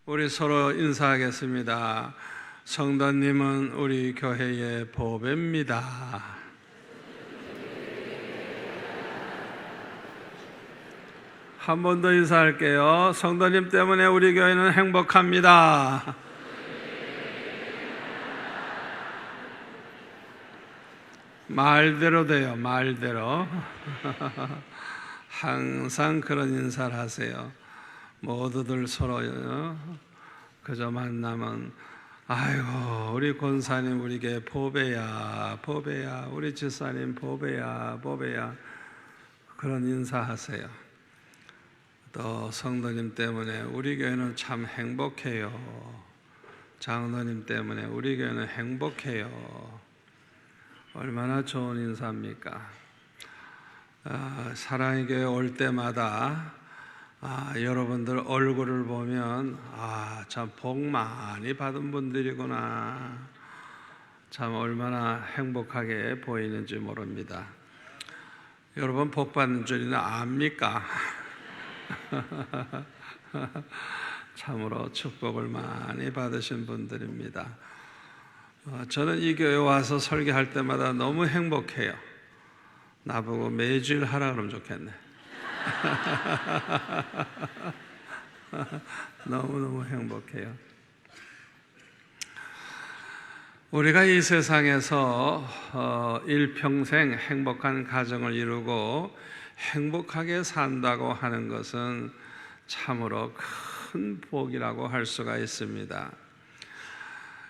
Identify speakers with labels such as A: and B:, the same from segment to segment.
A: 우리 서로 인사하겠습니다. 성도님은 우리 교회의 보배입니다. 한 번 더 인사할게요. 성도님 때문에 우리 교회는 행복합니다. 말대로 돼요, 말대로. 항상 그런 인사를 하세요. 모두들 서로 그저 만나면 아이고 우리 권사님 우리게 보배야 보배야, 우리 집사님 보배야 보배야, 그런 인사하세요. 또 성도님 때문에 우리 교회는 참 행복해요. 장로님 때문에 우리 교회는 행복해요. 얼마나 좋은 인사입니까? 사랑의 교회 올 때마다 여러분들 얼굴을 보면 참 복 많이 받은 분들이구나, 참 얼마나 행복하게 보이는지 모릅니다. 여러분 복 받는 줄이나 압니까? 참으로 축복을 많이 받으신 분들입니다. 저는 이 교회 와서 설교할 때마다 너무 행복해요. 나보고 매주일 하라 그러면 좋겠네. 너무너무 행복해요. 우리가 이 세상에서 일평생 행복한 가정을 이루고 행복하게 산다고 하는 것은 참으로 큰 복이라고 할 수가 있습니다.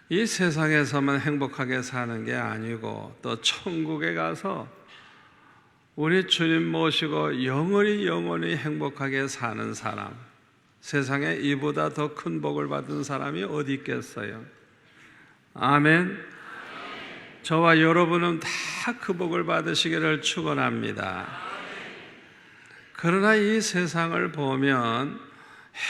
A: 이 세상에서만 행복하게 사는 게 아니고 또 천국에 가서 우리 주님 모시고 영원히 행복하게 사는 사람, 세상에 이보다 더 큰 복을 받은 사람이 어디 있겠어요? 아멘. 저와 여러분은 다 그 복을 받으시기를 축원합니다. 그러나 이 세상을 보면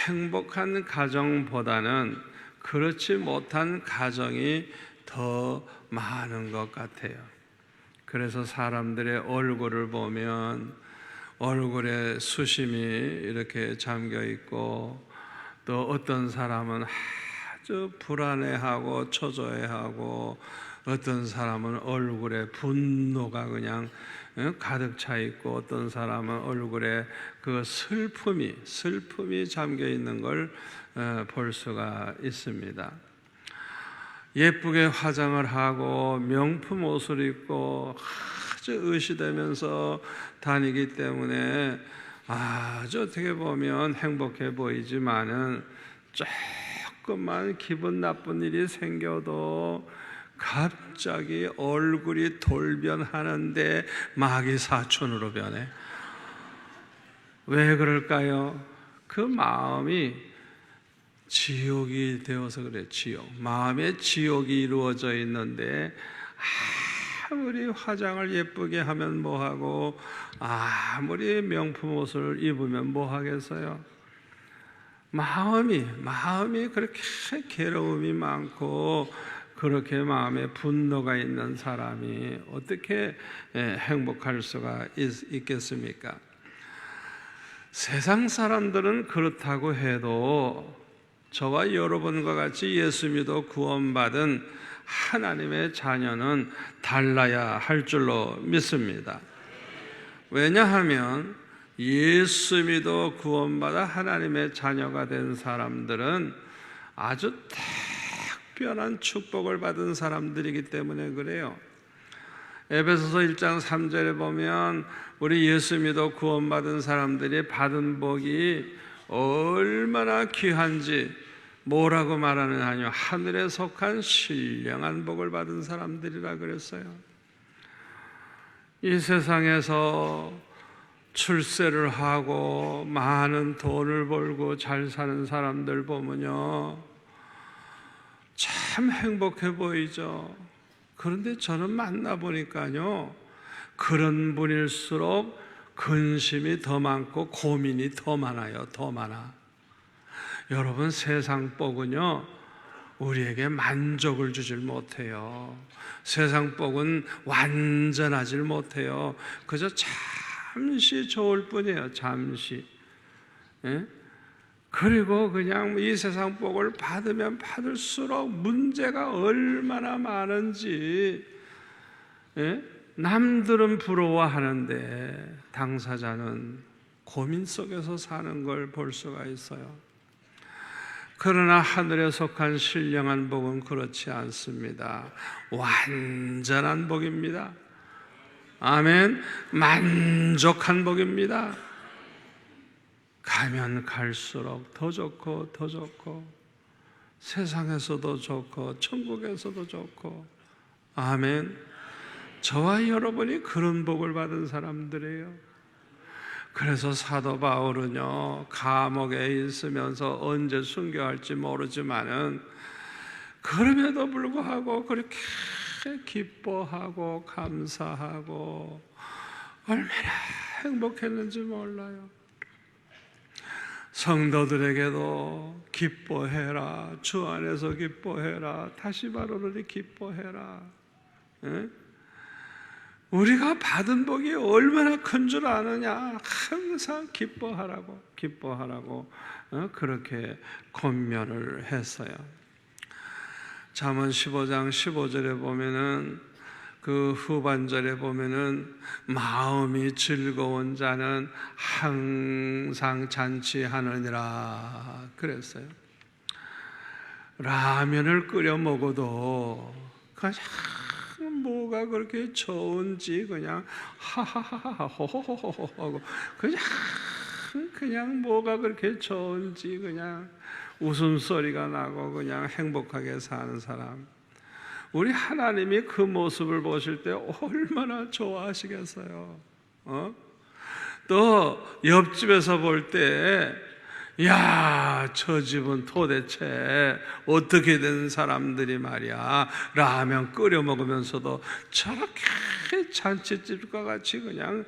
A: 행복한 가정보다는 그렇지 못한 가정이 더 많은 것 같아요. 그래서 사람들의 얼굴을 보면 얼굴에 수심이 이렇게 잠겨 있고, 또 어떤 사람은 아주 불안해하고 초조해하고, 어떤 사람은 얼굴에 분노가 그냥 가득 차 있고, 어떤 사람은 얼굴에 그 슬픔이 잠겨 있는 걸 볼 수가 있습니다. 예쁘게 화장을 하고 명품 옷을 입고 아주 의시되면서 다니기 때문에 아주 어떻게 보면 행복해 보이지만은, 조금만 기분 나쁜 일이 생겨도 갑자기 얼굴이 돌변하는데 마귀 사촌으로 변해. 왜 그럴까요? 그 마음이 지옥이 되어서 그래. 마음에 지옥이 이루어져 있는데 아무리 화장을 예쁘게 하면 뭐하고, 아무리 명품 옷을 입으면 뭐하겠어요? 마음이 그렇게 괴로움이 많고 그렇게 마음에 분노가 있는 사람이 어떻게 행복할 수가 있겠습니까? 세상 사람들은 그렇다고 해도 저와 여러분과 같이 예수 믿어 구원받은 하나님의 자녀는 달라야 할 줄로 믿습니다. 왜냐하면 예수 믿어 구원받아 하나님의 자녀가 된 사람들은 아주 특별한 축복을 받은 사람들이기 때문에 그래요. 에베소서 1장 3절에 보면 우리 예수 믿어 구원받은 사람들이 받은 복이 얼마나 귀한지 뭐라고 말하느냐, 하늘에 속한 신령한 복을 받은 사람들이라 그랬어요. 이 세상에서 출세를 하고 많은 돈을 벌고 잘 사는 사람들 보면요, 참 행복해 보이죠. 그런데 저는 만나보니까요, 그런 분일수록 근심이 더 많고 고민이 더 많아요. 더 많아. 여러분, 세상 복은요 우리에게 만족을 주질 못해요. 세상 복은 완전하질 못해요. 그저 잠시 좋을 뿐이에요. 잠시. 예? 그리고 그냥 이 세상 복을 받으면 받을수록 문제가 얼마나 많은지, 예? 남들은 부러워하는데 당사자는 고민 속에서 사는 걸 볼 수가 있어요. 그러나 하늘에 속한 신령한 복은 그렇지 않습니다. 완전한 복입니다. 아멘. 만족한 복입니다. 가면 갈수록 더 좋고 더 좋고, 세상에서도 좋고 천국에서도 좋고. 아멘. 저와 여러분이 그런 복을 받은 사람들이에요. 그래서 사도 바울은요, 감옥에 있으면서 언제 순교할지 모르지만은 그럼에도 불구하고 그렇게 기뻐하고 감사하고 얼마나 행복했는지 몰라요. 성도들에게도 기뻐해라, 주 안에서 기뻐해라, 다시 말하노니 기뻐해라. 에? 우리가 받은 복이 얼마나 큰 줄 아느냐. 항상 기뻐하라고 그렇게 권면을 했어요. 잠언 15장 15절에 보면은, 그 후반절에 보면은 마음이 즐거운 자는 항상 잔치하느니라 그랬어요. 라면을 끓여 먹어도 그냥 뭐가 그렇게 좋은지 그냥 하하하하 호호호호 하고 그냥 뭐가 그렇게 좋은지 그냥 웃음소리가 나고 그냥 행복하게 사는 사람, 우리 하나님이 그 모습을 보실 때 얼마나 좋아하시겠어요. 또 옆집에서 볼 때, 야, 저 집은 도대체 어떻게 된 사람들이 말이야, 라면 끓여 먹으면서도 저렇게 잔치집과 같이 그냥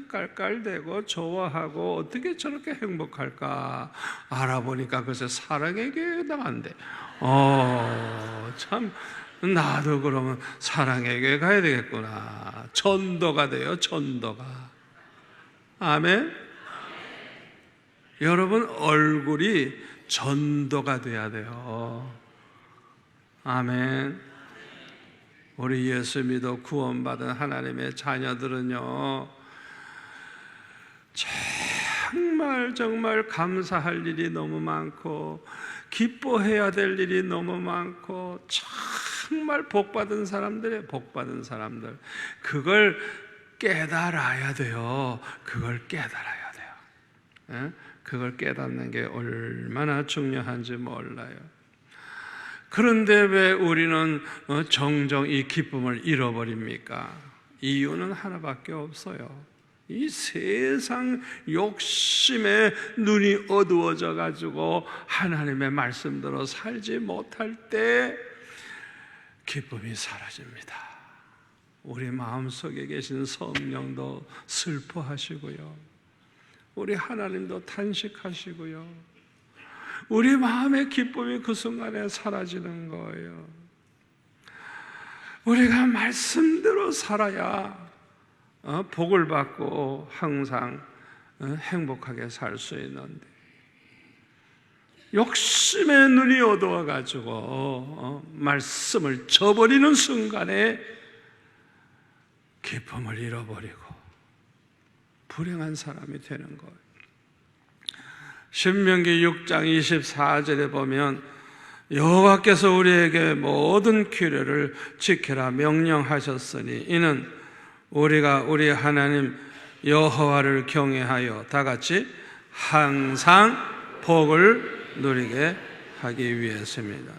A: 깔깔대고 좋아하고 어떻게 저렇게 행복할까 알아보니까 글쎄 사랑의 교회에 나간대. 참, 나도 그러면 사랑의 교회 가야 되겠구나. 전도가 돼요, 전도가. 아멘. 여러분, 얼굴이 전도가 돼야 돼요. 아멘. 우리 예수 믿어 구원받은 하나님의 자녀들은요, 정말 감사할 일이 너무 많고 기뻐해야 될 일이 너무 많고, 정말 복받은 사람들이에요. 복받은 사람들. 그걸 깨달아야 돼요. 그걸 깨달아야 돼요. 예? 그걸 깨닫는 게 얼마나 중요한지 몰라요. 그런데 왜 우리는 종종 이 기쁨을 잃어버립니까? 이유는 하나밖에 없어요. 이 세상 욕심에 눈이 어두워져 가지고 하나님의 말씀대로 살지 못할 때 기쁨이 사라집니다. 우리 마음속에 계신 성령도 슬퍼하시고요, 우리 하나님도 탄식하시고요, 우리 마음의 기쁨이 그 순간에 사라지는 거예요. 우리가 말씀대로 살아야 복을 받고 항상 행복하게 살 수 있는데, 욕심에 눈이 어두워가지고 말씀을 저버리는 순간에 기쁨을 잃어버리고 불행한 사람이 되는 거예요. 신명기 6장 24절에 보면 여호와께서 우리에게 모든 규례를 지키라 명령하셨으니 이는 우리가 우리 하나님 여호와를 경외하여 다같이 항상 복을 누리게 하기 위해서입니다.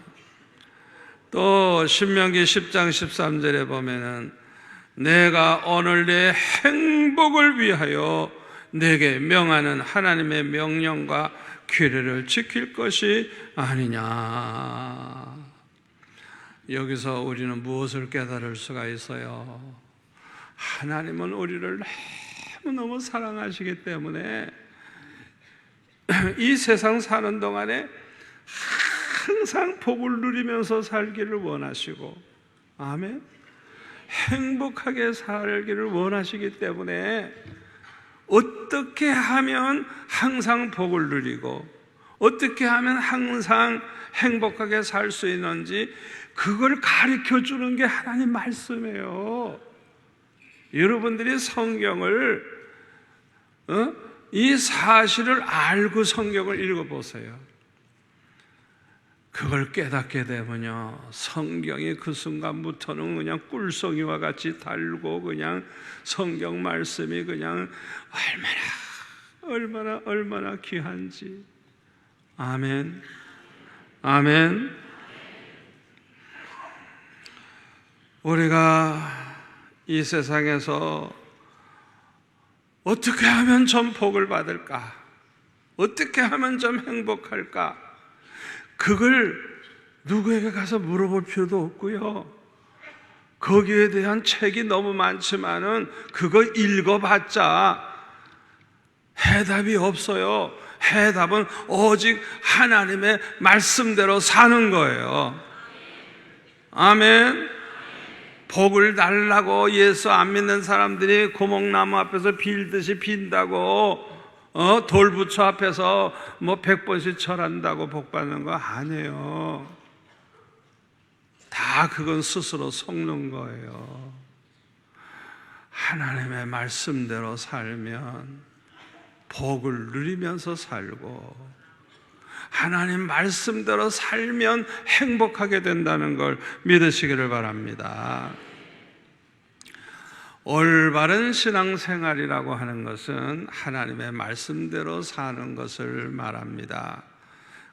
A: 또 신명기 10장 13절에 보면은 내가 오늘 내 행복을 위하여 내게 명하는 하나님의 명령과 규례를 지킬 것이 아니냐. 여기서 우리는 무엇을 깨달을 수가 있어요? 하나님은 우리를 너무너무 사랑하시기 때문에 이 세상 사는 동안에 항상 복을 누리면서 살기를 원하시고, 아멘, 행복하게 살기를 원하시기 때문에 어떻게 하면 항상 복을 누리고 어떻게 하면 항상 행복하게 살 수 있는지 그걸 가르쳐 주는 게 하나님 말씀이에요. 여러분들이 성경을 이 사실을 알고 성경을 읽어보세요. 그걸 깨닫게 되면요, 성경이 그 순간부터는 그냥 꿀송이와 같이 달고 그냥 성경 말씀이 그냥 얼마나 귀한지. 아멘. 아멘. 우리가 이 세상에서 어떻게 하면 좀 복을 받을까? 어떻게 하면 좀 행복할까? 그걸 누구에게 가서 물어볼 필요도 없고요. 거기에 대한 책이 너무 많지만은 그거 읽어봤자 해답이 없어요. 해답은 오직 하나님의 말씀대로 사는 거예요. 아멘. 복을 달라고 예수 안 믿는 사람들이 고목나무 앞에서 빌듯이 빈다고 돌부처 앞에서 100번씩 절한다고 복 받는 거 아니에요. 다 그건 스스로 속는 거예요. 하나님의 말씀대로 살면 복을 누리면서 살고 하나님 말씀대로 살면 행복하게 된다는 걸 믿으시기를 바랍니다. 올바른 신앙생활이라고 하는 것은 하나님의 말씀대로 사는 것을 말합니다.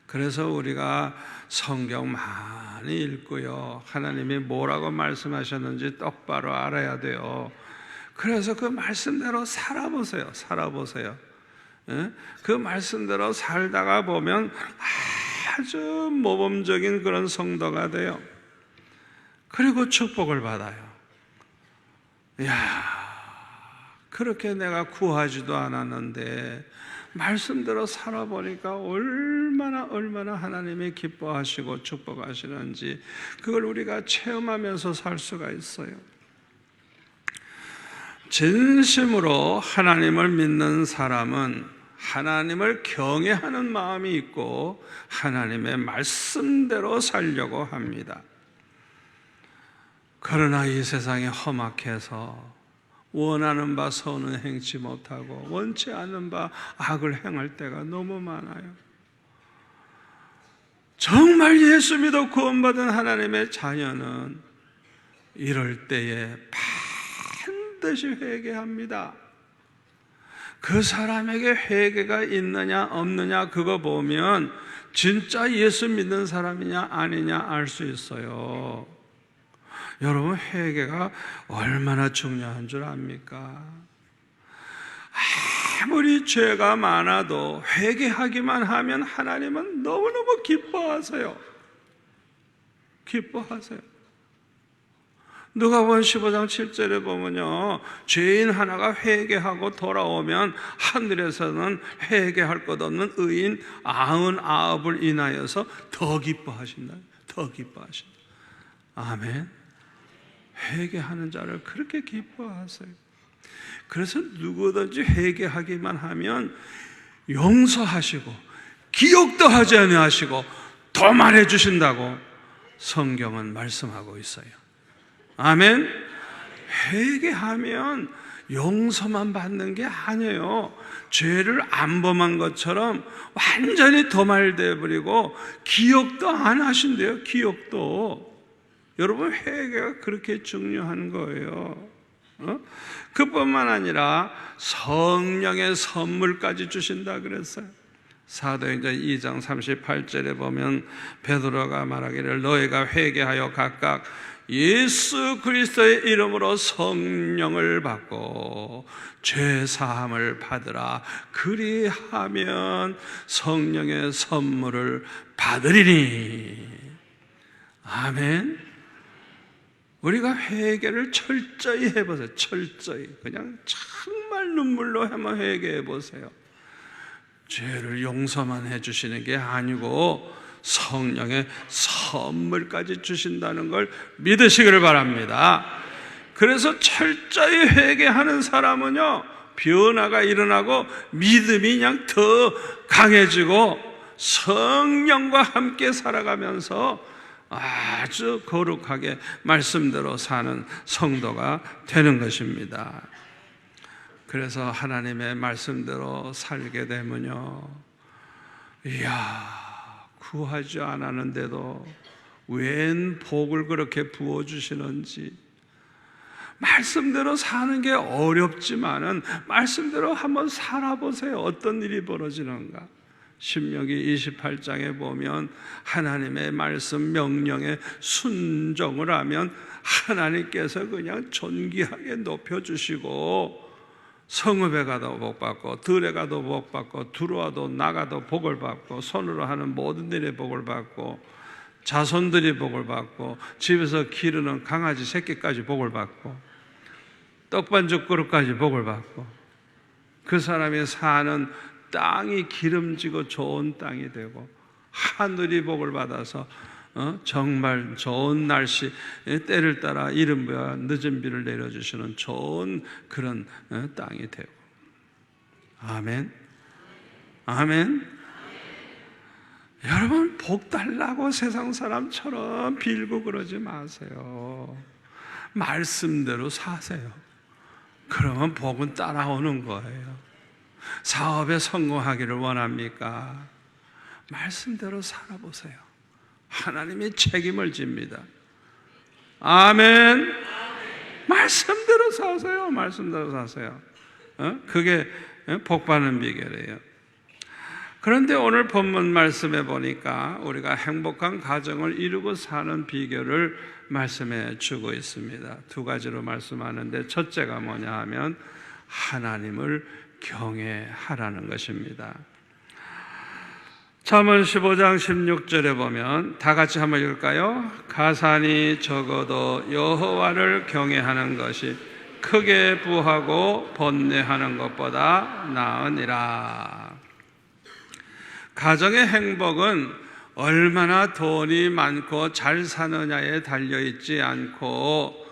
A: 그래서 우리가 성경 많이 읽고요, 하나님이 뭐라고 말씀하셨는지 똑바로 알아야 돼요. 그래서 그 말씀대로 살아보세요. 그 말씀대로 살다가 보면 아주 모범적인 그런 성도가 돼요. 그리고 축복을 받아요. 그렇게 내가 구하지도 않았는데 말씀대로 살아보니까 얼마나 하나님이 기뻐하시고 축복하시는지 그걸 우리가 체험하면서 살 수가 있어요. 진심으로 하나님을 믿는 사람은 하나님을 경외하는 마음이 있고 하나님의 말씀대로 살려고 합니다. 그러나 이 세상이 험악해서 원하는 바 선은 행치 못하고 원치 않는 바 악을 행할 때가 너무 많아요. 정말 예수 믿어 구원받은 하나님의 자녀는 이럴 때에 반드시 회개합니다. 그 사람에게 회개가 있느냐 없느냐 그거 보면 진짜 예수 믿는 사람이냐 아니냐 알 수 있어요. 여러분, 회개가 얼마나 중요한 줄 압니까? 아무리 죄가 많아도 회개하기만 하면 하나님은 너무너무 기뻐하세요. 누가복음 15장 7절에 보면요, 죄인 하나가 회개하고 돌아오면 하늘에서는 회개할 것 없는 의인 99을 인하여서 더 기뻐하신다. 아멘. 회개하는 자를 그렇게 기뻐하세요. 그래서 누구든지 회개하기만 하면 용서하시고 기억도 하지 아니하시고 더 말해 주신다고 성경은 말씀하고 있어요. 아멘. 회개하면 용서만 받는 게 아니에요. 죄를 안 범한 것처럼 완전히 도말돼 버리고 기억도 안 하신대요. 기억도. 여러분, 회개가 그렇게 중요한 거예요. 그뿐만 아니라 성령의 선물까지 주신다 그랬어요. 사도행전 2장 38절에 보면 베드로가 말하기를 너희가 회개하여 각각 예수 그리스도의 이름으로 성령을 받고 죄 사함을 받으라. 그리하면 성령의 선물을 받으리니. 아멘. 우리가 회개를 철저히 해보세요. 그냥 정말 눈물로 한번 회개해 보세요. 죄를 용서만 해주시는 게 아니고 성령의 선물까지 주신다는 걸 믿으시기를 바랍니다. 그래서 철저히 회개하는 사람은요, 변화가 일어나고 믿음이 그냥 더 강해지고 성령과 함께 살아가면서 아주 거룩하게 말씀대로 사는 성도가 되는 것입니다. 그래서 하나님의 말씀대로 살게 되면요, 이야, 구하지 않았는데도 웬 복을 그렇게 부어주시는지. 말씀대로 사는 게 어렵지만은 말씀대로 한번 살아보세요. 어떤 일이 벌어지는가. 신명기 28장에 보면 하나님의 말씀 명령에 순종을 하면 하나님께서 그냥 존귀하게 높여주시고, 성읍에 가도 복받고 들에 가도 복받고 들어와도 나가도 복을 받고 손으로 하는 모든 일에 복을 받고 자손들이 복을 받고 집에서 기르는 강아지 새끼까지 복을 받고 떡반죽 그릇까지 복을 받고 그 사람이 사는 땅이 기름지고 좋은 땅이 되고 하늘이 복을 받아서 정말 좋은 날씨, 때를 따라 이른 비와 늦은 비를 내려주시는 좋은 그런 땅이 되고. 아멘. 아멘. 여러분, 복 달라고 세상 사람처럼 빌고 그러지 마세요. 말씀대로 사세요. 그러면 복은 따라오는 거예요. 사업에 성공하기를 원합니까? 말씀대로 살아보세요. 하나님이 책임을 집니다. 아멘. 말씀대로 사세요. 말씀대로 사세요. 그게 복받는 비결이에요. 그런데 오늘 본문 말씀에 보니까 우리가 행복한 가정을 이루고 사는 비결을 말씀해 주고 있습니다. 두 가지로 말씀하는데, 첫째가 뭐냐 하면 하나님을 경외하라는 것입니다. 잠언 15장 16절에 보면, 다 같이 한번 읽을까요? 가산이 적어도 여호와를 경외하는 것이 크게 부하고 번뇌하는 것보다 나으니라. 가정의 행복은 얼마나 돈이 많고 잘 사느냐에 달려있지 않고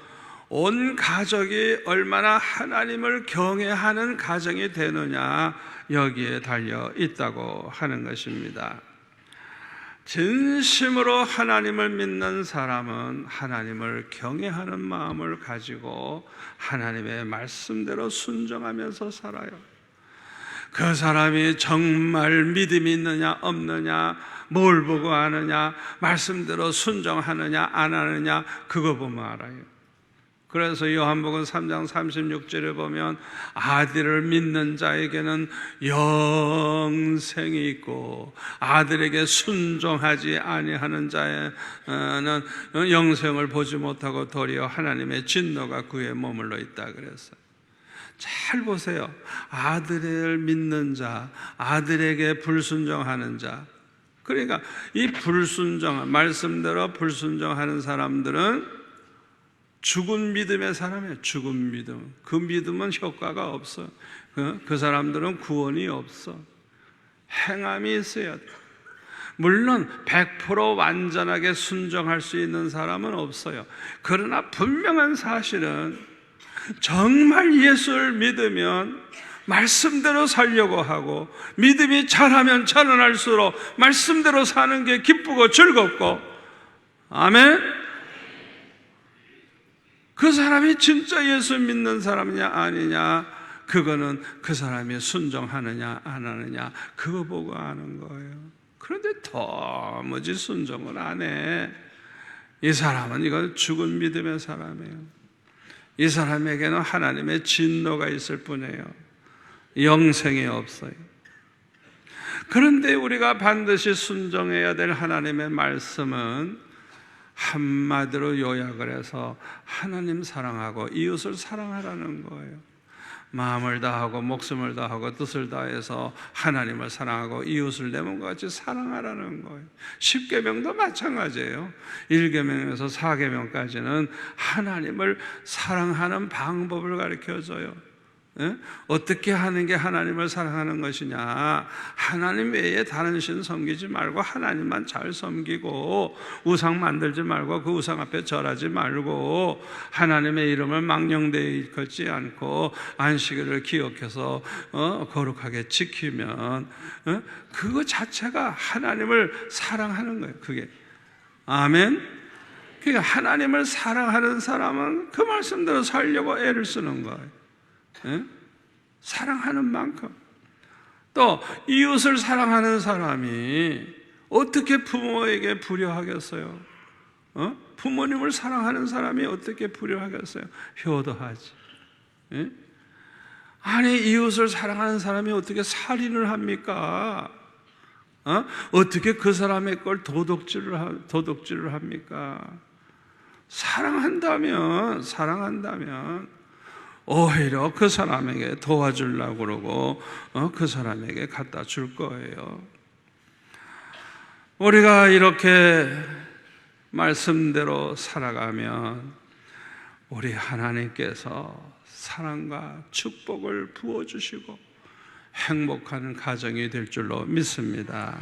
A: 온 가족이 얼마나 하나님을 경외하는 가정이 되느냐, 여기에 달려 있다고 하는 것입니다. 진심으로 하나님을 믿는 사람은 하나님을 경외하는 마음을 가지고 하나님의 말씀대로 순종하면서 살아요. 그 사람이 정말 믿음이 있느냐 없느냐, 뭘 보고 아느냐, 말씀대로 순종하느냐 안 하느냐, 그거 보면 알아요. 그래서 요한복음 3장 36절에 보면 아들을 믿는 자에게는 영생이 있고 아들에게 순종하지 아니하는 자에는 영생을 보지 못하고 도리어 하나님의 진노가 그에 머물러 있다 그랬어요. 잘 보세요. 아들을 믿는 자, 아들에게 불순종하는 자. 그러니까 이 불순종, 말씀대로 불순종하는 사람들은 죽은 믿음의 사람이에요. 죽은 믿음. 그 믿음은 효과가 없어. 그 사람들은 구원이 없어. 행함이 있어야 돼. 물론 100% 완전하게 순종할 수 있는 사람은 없어요. 그러나 분명한 사실은 정말 예수를 믿으면 말씀대로 살려고 하고, 믿음이 자라면 자라날수록 말씀대로 사는 게 기쁘고 즐겁고, 아멘. 그 사람이 진짜 예수 믿는 사람이냐 아니냐, 그거는 그 사람이 순종하느냐 안 하느냐, 그거 보고 아는 거예요. 그런데 도무지 순종을 안 해. 이 사람은 이건 죽은 믿음의 사람이에요. 이 사람에게는 하나님의 진노가 있을 뿐이에요. 영생이 없어요. 그런데 우리가 반드시 순종해야 될 하나님의 말씀은 한마디로 요약을 해서 하나님 사랑하고 이웃을 사랑하라는 거예요. 마음을 다하고 목숨을 다하고 뜻을 다해서 하나님을 사랑하고 이웃을 내 몸과 같이 사랑하라는 거예요. 10계명도 마찬가지예요. 1계명에서 4계명까지는 하나님을 사랑하는 방법을 가르쳐줘요. 어떻게 하는 게 하나님을 사랑하는 것이냐? 하나님 외에 다른 신 섬기지 말고 하나님만 잘 섬기고, 우상 만들지 말고 그 우상 앞에 절하지 말고, 하나님의 이름을 망령되이 걷지 않고 안식일을 기억해서 거룩하게 지키면 그거 자체가 하나님을 사랑하는 거예요. 그게. 아멘. 그러니까 하나님을 사랑하는 사람은 그 말씀대로 살려고 애를 쓰는 거예요. 사랑하는 만큼. 또 이웃을 사랑하는 사람이 어떻게 부모에게 불효하겠어요? 부모님을 사랑하는 사람이 어떻게 불효하겠어요? 효도하지. 아니, 이웃을 사랑하는 사람이 어떻게 살인을 합니까? 어떻게 그 사람의 걸 도둑질을 합니까? 사랑한다면 오히려 그 사람에게 도와주려고 그러고 그 사람에게 갖다 줄 거예요. 우리가 이렇게 말씀대로 살아가면 우리 하나님께서 사랑과 축복을 부어주시고 행복한 가정이 될 줄로 믿습니다.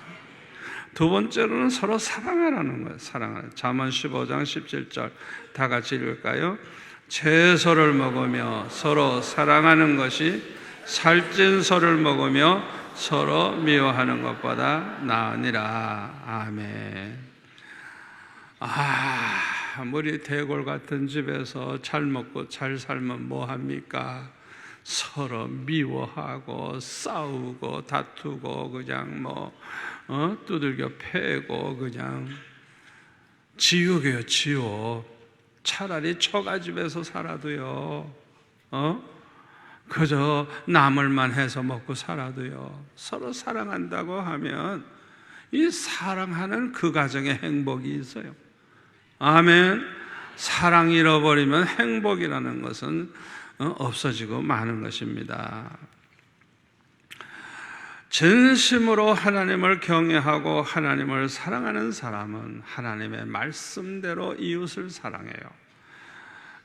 A: 두 번째로는 서로 사랑하라는 거예요. 사랑하라. 잠언 15장 17절 다 같이 읽을까요? 채소를 먹으며 서로 사랑하는 것이 살찐 소를 먹으며 서로 미워하는 것보다 나으니라. 아멘. 아무리 대골 같은 집에서 잘 먹고 잘 살면 뭐합니까? 서로 미워하고 싸우고 다투고 그냥 두들겨 패고 그냥 지옥이에요, 지옥. 차라리 처가집에서 살아도요, 그저 나물만 해서 먹고 살아도요, 서로 사랑한다고 하면 이 사랑하는 그 가정에 행복이 있어요. 아멘. 사랑 잃어버리면 행복이라는 것은 없어지고 마는 것입니다. 진심으로 하나님을 경외하고 하나님을 사랑하는 사람은 하나님의 말씀대로 이웃을 사랑해요.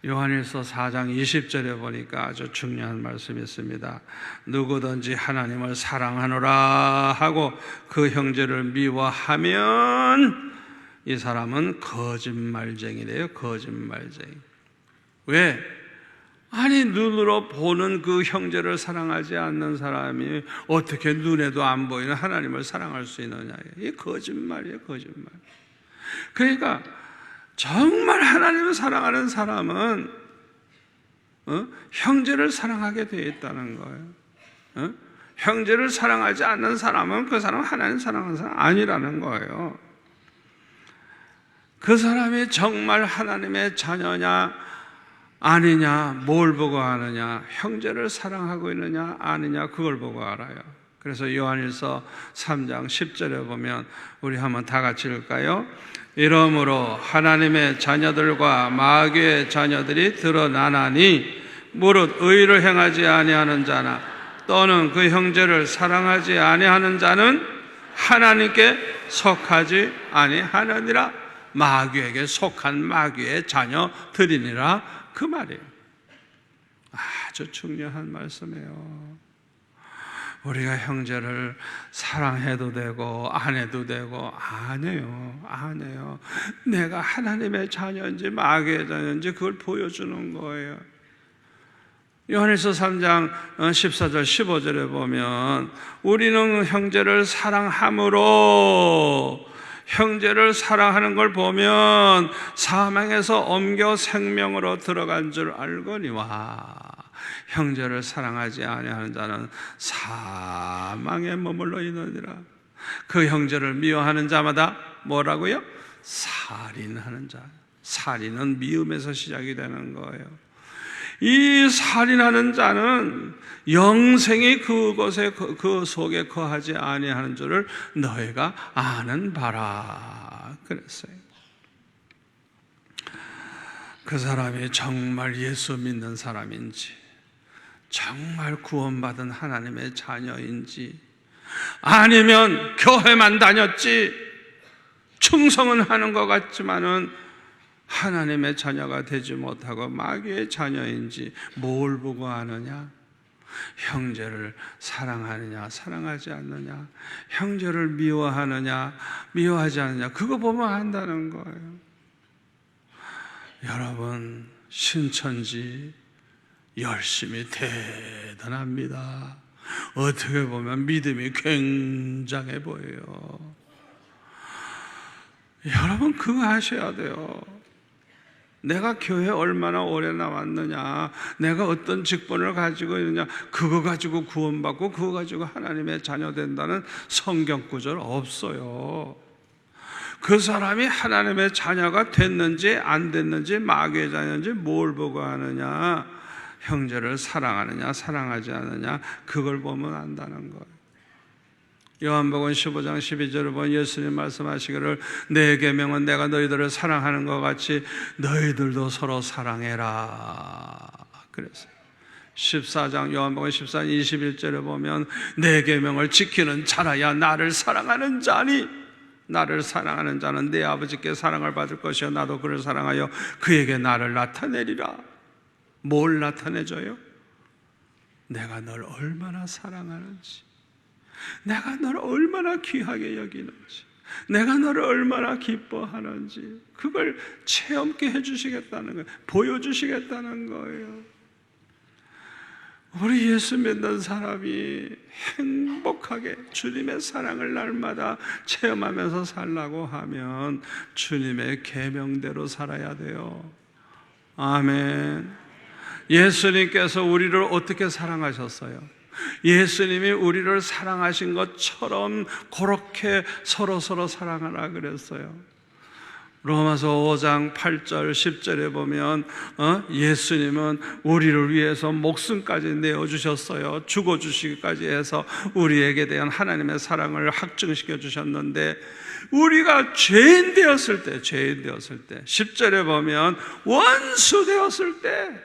A: 요한일서 4장 20절에 보니까 아주 중요한 말씀이 있습니다. 누구든지 하나님을 사랑하노라 하고 그 형제를 미워하면 이 사람은 거짓말쟁이래요. 거짓말쟁이. 왜? 아니, 눈으로 보는 그 형제를 사랑하지 않는 사람이 어떻게 눈에도 안 보이는 하나님을 사랑할 수 있느냐. 이게 거짓말이에요, 거짓말. 그러니까 정말 하나님을 사랑하는 사람은 형제를 사랑하게 되어 있다는 거예요. 형제를 사랑하지 않는 사람은 그 사람은 하나님 사랑하는 사람 아니라는 거예요. 그 사람이 정말 하나님의 자녀냐 아니냐, 뭘 보고 아느냐, 형제를 사랑하고 있느냐 아니냐, 그걸 보고 알아요. 그래서 요한일서 3장 10절에 보면 우리 한번 다 같이 읽을까요? 이러므로 하나님의 자녀들과 마귀의 자녀들이 드러나나니 무릇 의를 행하지 아니하는 자나 또는 그 형제를 사랑하지 아니하는 자는 하나님께 속하지 아니하느니라. 마귀에게 속한 마귀의 자녀들이니라, 그 말이에요. 아주 중요한 말씀이에요. 우리가 형제를 사랑해도 되고 안 해도 되고 아니에요. 내가 하나님의 자녀인지 마귀의 자녀인지 그걸 보여주는 거예요. 요한일서 3장 14절 15절에 보면 우리는 형제를 사랑함으로, 형제를 사랑하는 걸 보면 사망에서 옮겨 생명으로 들어간 줄 알거니와 형제를 사랑하지 아니하는 자는 사망에 머물러 있느니라. 그 형제를 미워하는 자마다 뭐라고요? 살인하는 자. 살인은 미움에서 시작이 되는 거예요. 이 살인하는 자는 영생이 그곳에 그 속에 거하지 아니하는 줄을 너희가 아는 바라 그랬어요. 그 사람이 정말 예수 믿는 사람인지, 정말 구원받은 하나님의 자녀인지, 아니면 교회만 다녔지 충성은 하는 것 같지만은 하나님의 자녀가 되지 못하고 마귀의 자녀인지 뭘 보고 아느냐? 형제를 사랑하느냐 사랑하지 않느냐, 형제를 미워하느냐 미워하지 않느냐, 그거 보면 안다는 거예요. 여러분, 신천지 열심히 대단합니다. 어떻게 보면 믿음이 굉장해 보여요. 여러분, 그거 하셔야 돼요. 내가 교회 얼마나 오래 나왔느냐, 내가 어떤 직분을 가지고 있느냐, 그거 가지고 구원받고 그거 가지고 하나님의 자녀 된다는 성경 구절 없어요. 그 사람이 하나님의 자녀가 됐는지 안 됐는지, 마귀의 자녀인지 뭘 보고 하느냐, 형제를 사랑하느냐 사랑하지 않느냐, 그걸 보면 안다는 거예요. 요한복음 15장 12절을 보면 예수님 말씀하시기를 내 계명은 내가 너희들을 사랑하는 것 같이 너희들도 서로 사랑해라 그랬어요. 14장 요한복음 14장 21절에 보면 내 계명을 지키는 자라야 나를 사랑하는 자니, 나를 사랑하는 자는 내 아버지께 사랑을 받을 것이요 나도 그를 사랑하여 그에게 나를 나타내리라. 뭘 나타내줘요? 내가 널 얼마나 사랑하는지, 내가 너를 얼마나 귀하게 여기는지, 내가 너를 얼마나 기뻐하는지, 그걸 체험케 해주시겠다는 거예요. 보여주시겠다는 거예요. 우리 예수 믿는 사람이 행복하게 주님의 사랑을 날마다 체험하면서 살라고 하면 주님의 계명대로 살아야 돼요. 아멘. 예수님께서 우리를 어떻게 사랑하셨어요? 예수님이 우리를 사랑하신 것처럼 그렇게 서로 사랑하라 그랬어요. 로마서 5장 8절 10절에 보면 예수님은 우리를 위해서 목숨까지 내어주셨어요. 죽어주시기까지 해서 우리에게 대한 하나님의 사랑을 확증시켜 주셨는데, 우리가 죄인 되었을 때 10절에 보면 원수 되었을 때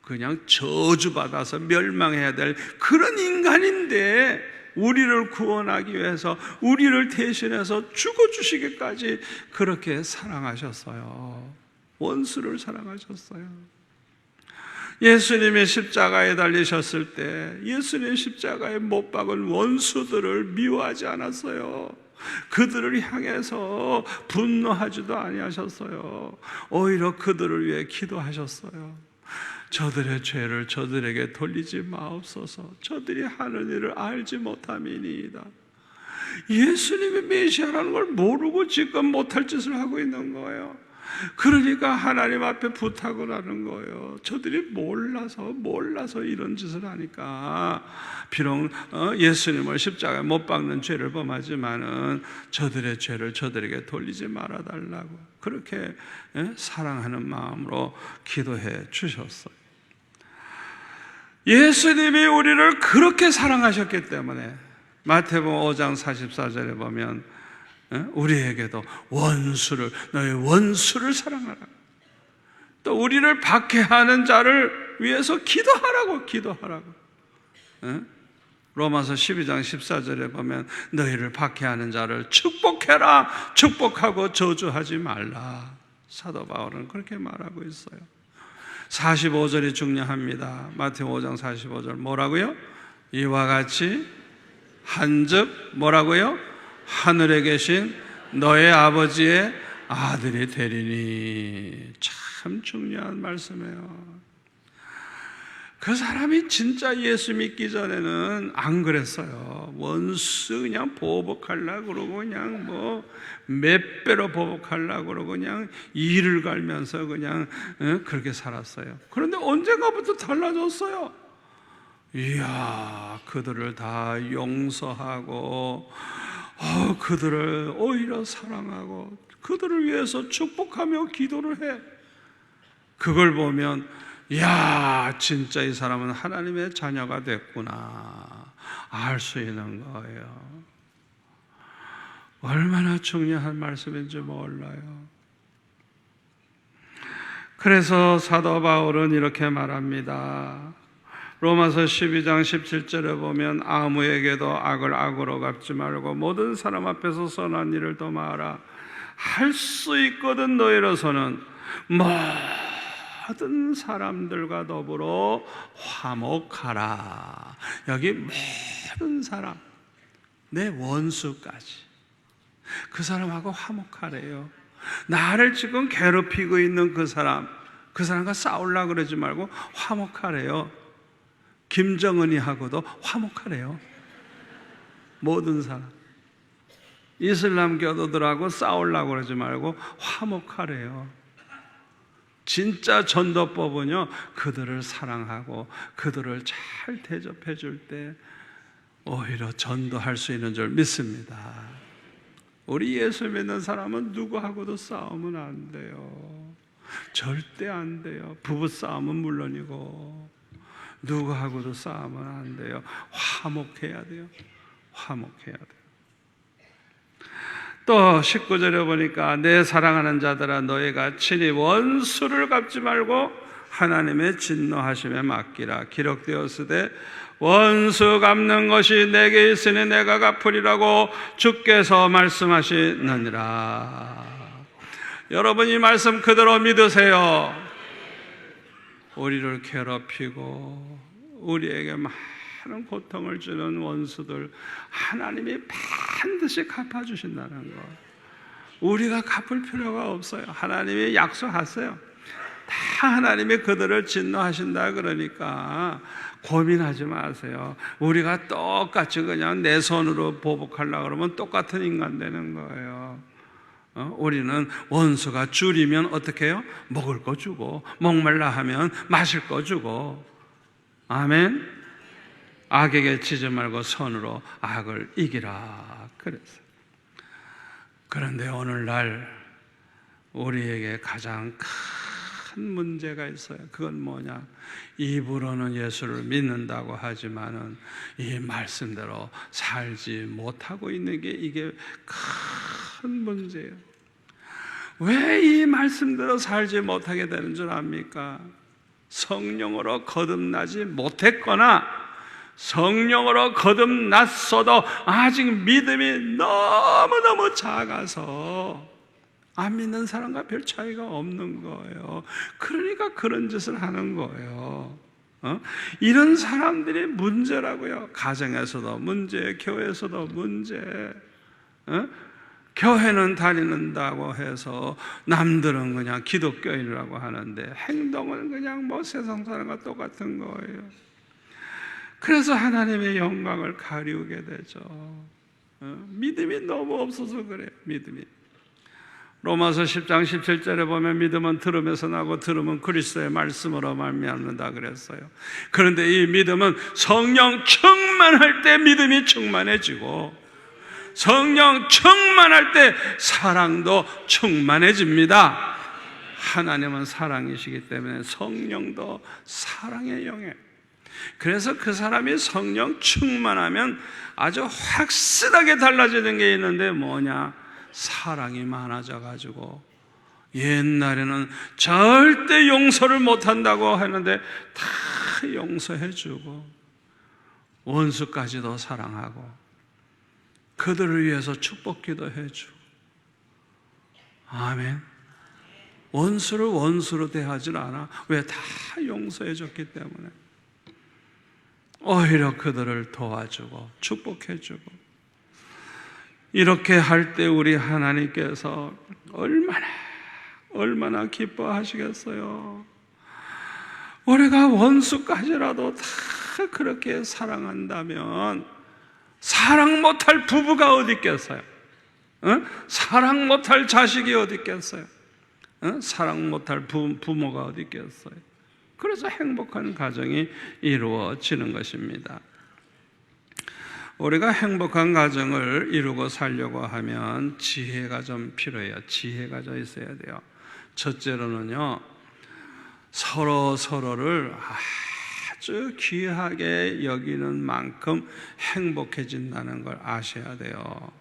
A: 그냥 저주받아서 멸망해야 될 그런 인간인데, 우리를 구원하기 위해서 우리를 대신해서 죽어주시기까지 그렇게 사랑하셨어요. 원수를 사랑하셨어요. 예수님이 십자가에 달리셨을 때 예수님 십자가에 못 박은 원수들을 미워하지 않았어요. 그들을 향해서 분노하지도 아니하셨어요. 오히려 그들을 위해 기도하셨어요. 저들의 죄를 저들에게 돌리지 마옵소서. 저들이 하는 일을 알지 못함이니이다. 예수님이 메시아라는 걸 모르고 지금 못할 짓을 하고 있는 거예요. 그러니까 하나님 앞에 부탁을 하는 거예요. 저들이 몰라서 이런 짓을 하니까, 비록 예수님을 십자가에 못 박는 죄를 범하지만은 저들의 죄를 저들에게 돌리지 말아달라고 그렇게 사랑하는 마음으로 기도해 주셨어요. 예수님이 우리를 그렇게 사랑하셨기 때문에 마태복음 5장 44절에 보면 우리에게도 너의 원수를 사랑하라, 또 우리를 박해하는 자를 위해서 기도하라고. 로마서 12장 14절에 보면 너희를 박해하는 자를 축복해라, 축복하고 저주하지 말라. 사도 바울은 그렇게 말하고 있어요. 45절이 중요합니다. 마태복음 5장 45절 뭐라고요? 이와 같이 한즉 뭐라고요? 하늘에 계신 너의 아버지의 아들이 되리니. 참 중요한 말씀이에요. 그 사람이 진짜 예수 믿기 전에는 안 그랬어요. 원수 그냥 보복하려고 그러고, 그냥 몇 배로 보복하려고 그러고, 그냥 이를 갈면서 그냥 그렇게 살았어요. 그런데 언젠가부터 달라졌어요. 이야, 그들을 다 용서하고 그들을 오히려 사랑하고 그들을 위해서 축복하며 기도를 해. 그걸 보면 야, 진짜 이 사람은 하나님의 자녀가 됐구나 알 수 있는 거예요. 얼마나 중요한 말씀인지 몰라요. 그래서 사도 바울은 이렇게 말합니다. 로마서 12장 17절에 보면 아무에게도 악을 악으로 갚지 말고 모든 사람 앞에서 선한 일을 도모하라. 할 수 있거든 너희로서는 모든 사람들과 더불어 화목하라. 여기 모든 사람, 내 원수까지 그 사람하고 화목하래요. 나를 지금 괴롭히고 있는 그 사람과 싸우려고 그러지 말고 화목하래요. 김정은이하고도 화목하래요. 모든 사람. 이슬람 교도들하고 싸우려고 그러지 말고 화목하래요. 진짜 전도법은요, 그들을 사랑하고 그들을 잘 대접해 줄 때 오히려 전도할 수 있는 줄 믿습니다. 우리 예수 믿는 사람은 누구하고도 싸우면 안 돼요. 절대 안 돼요. 부부 싸움은 물론이고 누구하고도 싸우면 안 돼요. 화목해야 돼요. 화목해야 돼요. 또 19절에 보니까 내 사랑하는 자들아 너희가 친히 원수를 갚지 말고 하나님의 진노하심에 맡기라. 기록되었으되 원수 갚는 것이 내게 있으니 내가 갚으리라고 주께서 말씀하시느니라. 여러분 이 말씀 그대로 믿으세요. 우리를 괴롭히고 우리에게 많은 고통을 주는 원수들 하나님이 반드시 갚아주신다는 것, 우리가 갚을 필요가 없어요. 하나님이 약속하세요. 다 하나님이 그들을 진노하신다. 그러니까 고민하지 마세요. 우리가 똑같이 그냥 내 손으로 보복하려고 그러면 똑같은 인간 되는 거예요. 우리는 원수가 줄이면 어떻게 해요? 먹을 거 주고, 목말라 하면 마실 거 주고. 아멘. 악에게 치지 말고 손으로 악을 이기라 그랬어요. 그런데 오늘날 우리에게 가장 큰 문제가 있어요. 그건 뭐냐? 입으로는 예수를 믿는다고 하지만은 이 말씀대로 살지 못하고 있는 게 이게 큰 문제예요. 왜 이 말씀대로 살지 못하게 되는 줄 압니까? 성령으로 거듭나지 못했거나 성령으로 거듭났어도 아직 믿음이 너무너무 작아서 안 믿는 사람과 별 차이가 없는 거예요. 그러니까 그런 짓을 하는 거예요. 이런 사람들이 문제라고요. 가정에서도 문제, 교회에서도 문제. 교회는 다니는다고 해서 남들은 그냥 기독교인이라고 하는데 행동은 그냥 뭐 세상 사람과 똑같은 거예요. 그래서 하나님의 영광을 가리우게 되죠. 믿음이 너무 없어서 그래요. 믿음이. 로마서 10장 17절에 보면 믿음은 들음에서 나고 들음은 그리스도의 말씀으로 말미암는다 그랬어요. 그런데 이 믿음은 성령 충만할 때 믿음이 충만해지고 성령 충만할 때 사랑도 충만해집니다. 하나님은 사랑이시기 때문에 성령도 사랑의 영에, 그래서 그 사람이 성령 충만하면 아주 확실하게 달라지는 게 있는데 뭐냐? 사랑이 많아져 가지고 옛날에는 절대 용서를 못한다고 하는데 다 용서해 주고 원수까지도 사랑하고 그들을 위해서 축복기도 해주고. 아멘. 원수를 원수로 대하지 않아. 왜? 다 용서해 줬기 때문에 오히려 그들을 도와주고 축복해주고. 이렇게 할 때 우리 하나님께서 얼마나 기뻐하시겠어요. 우리가 원수까지라도 다 그렇게 사랑한다면 사랑 못할 부부가 어디 있겠어요? 사랑 못할 자식이 어디 있겠어요? 사랑 못할 부모가 어디 있겠어요? 그래서 행복한 가정이 이루어지는 것입니다. 우리가 행복한 가정을 이루고 살려고 하면 지혜가 좀 필요해요. 지혜가 좀 있어야 돼요. 첫째로는요, 서로를 아주 귀하게 여기는 만큼 행복해진다는 걸 아셔야 돼요.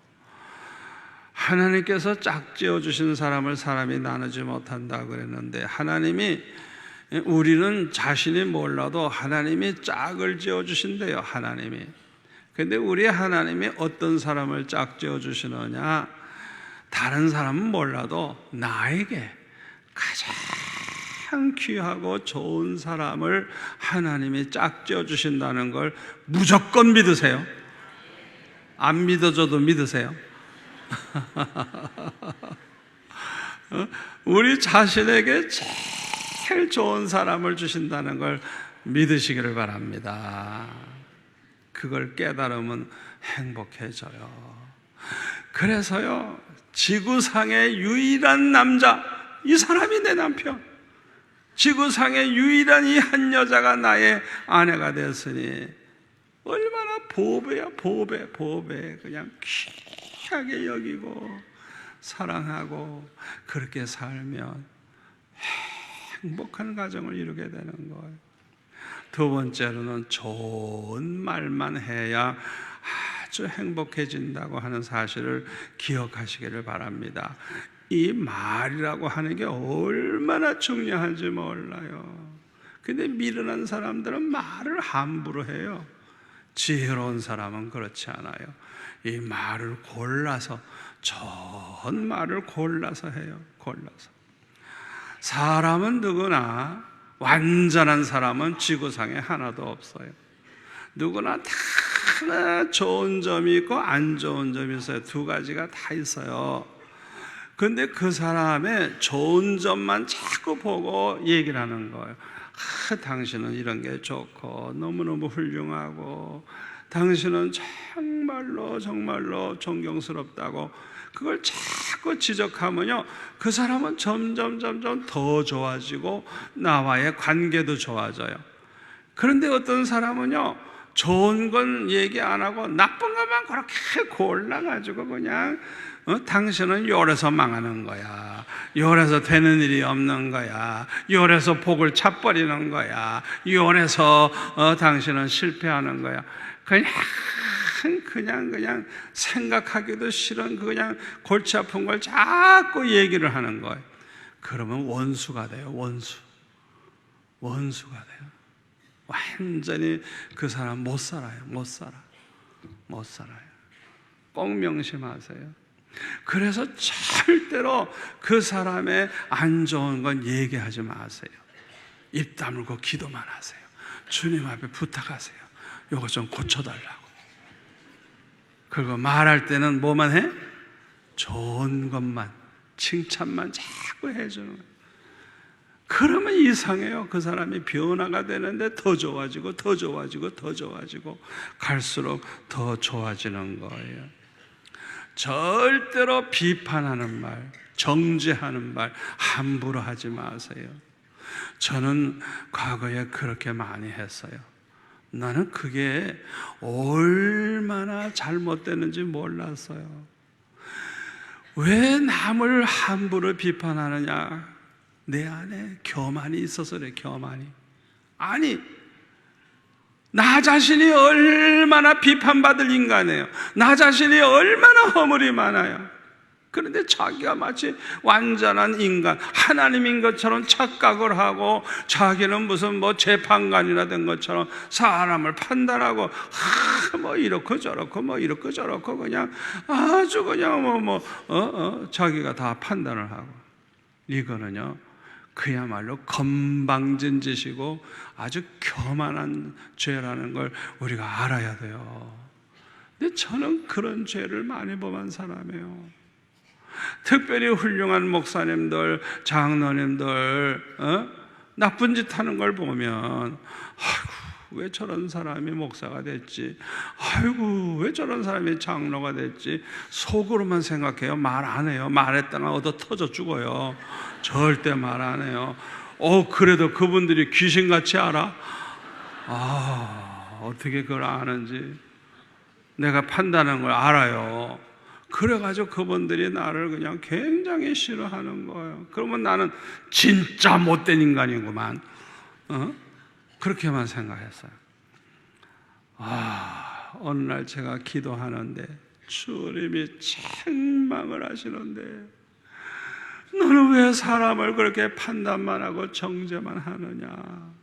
A: 하나님께서 짝지어 주신 사람을 사람이 나누지 못한다 그랬는데 하나님이, 우리는 자신이 몰라도 하나님이 짝을 지어 주신대요. 하나님이. 근데 우리 하나님이 어떤 사람을 짝지어 주시느냐? 다른 사람은 몰라도 나에게 가장 가장 귀하고 좋은 사람을 하나님이 짝지어 주신다는 걸 무조건 믿으세요? 안 믿어줘도 믿으세요? 우리 자신에게 제일 좋은 사람을 주신다는 걸 믿으시기를 바랍니다. 그걸 깨달으면 행복해져요. 그래서요, 지구상의 유일한 남자, 이 사람이 내 남편, 지구상의 유일한 이 한 여자가 나의 아내가 되었으니 얼마나 보배야, 보배. 그냥 귀하게 여기고 사랑하고 그렇게 살면 행복한 가정을 이루게 되는 거예요. 두 번째로는 좋은 말만 해야 아주 행복해진다고 하는 사실을 기억하시기를 바랍니다. 이 말이라고 하는 게 얼마나 중요한지 몰라요. 근데 미련한 사람들은 말을 함부로 해요. 지혜로운 사람은 그렇지 않아요. 이 말을 골라서, 좋은 말을 골라서 해요. 골라서. 사람은 누구나, 완전한 사람은 지구상에 하나도 없어요. 누구나 다 좋은 점이 있고 안 좋은 점이 있어요. 두 가지가 다 있어요. 근데 그 사람의 좋은 점만 자꾸 보고 얘기를 하는 거예요. 당신은 이런 게 좋고 너무너무 훌륭하고 당신은 정말로 존경스럽다고 그걸 자꾸 지적하면요, 그 사람은 점점 더 좋아지고 나와의 관계도 좋아져요. 그런데 어떤 사람은요, 좋은 건 얘기 안 하고 나쁜 것만 그렇게 골라가지고 그냥 당신은 요래서 망하는 거야, 요래서 되는 일이 없는 거야, 요래서 복을 차버리는 거야, 요래서 당신은 실패하는 거야. 그냥 생각하기도 싫은 그냥 골치 아픈 걸 자꾸 얘기를 하는 거예요. 그러면 원수가 돼요. 원수가 돼요. 완전히 그 사람 못 살아요. 꼭 명심하세요. 그래서 절대로 그 사람의 안 좋은 건 얘기하지 마세요. 입 다물고 기도만 하세요. 주님 앞에 부탁하세요. 요거 좀 고쳐달라고. 그리고 말할 때는 뭐만 해? 좋은 것만, 칭찬만 자꾸 해주는 거예요. 그러면 이상해요. 그 사람이 변화가 되는데 더 좋아지고 갈수록 더 좋아지는 거예요. 절대로 비판하는 말, 정죄하는 말 함부로 하지 마세요. 저는 과거에 그렇게 많이 했어요. 나는 그게 얼마나 잘못되는지 몰랐어요. 왜 남을 함부로 비판하느냐? 내 안에 교만이 있어서 그래. 교만이. 아니, 나 자신이 얼마나 비판받을 인간이에요. 나 자신이 얼마나 허물이 많아요. 그런데 자기가 마치 완전한 인간, 하나님인 것처럼 착각을 하고 자기는 무슨 재판관이라 된 것처럼 사람을 판단하고 이렇고 저렇고 그냥 아주 그냥 자기가 다 판단을 하고, 이거는요 그야말로 건방진 짓이고 아주 교만한 죄라는 걸 우리가 알아야 돼요. 근데 저는 그런 죄를 많이 범한 사람이에요. 특별히 훌륭한 목사님들, 장로님들 나쁜 짓 하는 걸 보면 왜 저런 사람이 목사가 됐지? 왜 저런 사람이 장로가 됐지? 속으로만 생각해요. 말 안 해요. 말했다가 얻어 터져 죽어요. 절대 말 안 해요. 그래도 그분들이 귀신같이 알아? 어떻게 그걸 아는지 내가 판단하는 걸 알아요. 그래가지고 그분들이 나를 그냥 굉장히 싫어하는 거예요. 그러면 나는 진짜 못된 인간이구만. 그렇게만 생각했어요. 어느 날 제가 기도하는데 주님이 책망을 하시는데, 너는 왜 사람을 그렇게 판단만 하고 정죄만 하느냐?